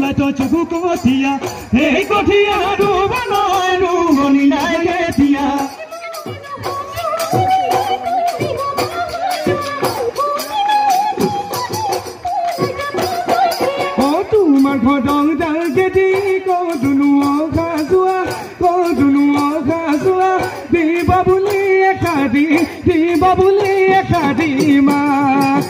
ওলাই তই চকু কঠীয়া সেই কঠীয়া ৰুব নহয় ৰুৱনি নাই কেতিয়া তোমাৰ ঘৰং যাৰ খেতি কদুনো অঘা যোৱা দিবা বুলি এষাৰি মাত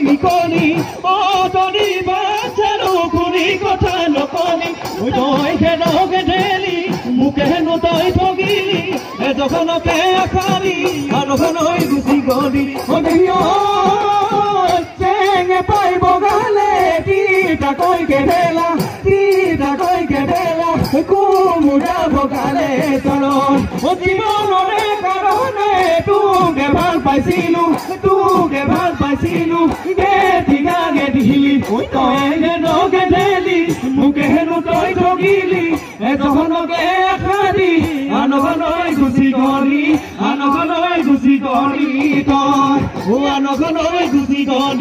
নিকনি ও তনি বাচ্চাৰো খুনি কথা নকনি তই খেদকে ঢেলি মোকে নতই ঠগিলি এজখনকে আখাৰি আনখন হৈ গুচি গলি চেঙে পাই বগালে তিতাকৈ কেঢেলা কুমুৰা বগালে তলত জীৱনৰে কাৰণে তোকে ভাল পাইছিলো গেদিলি তই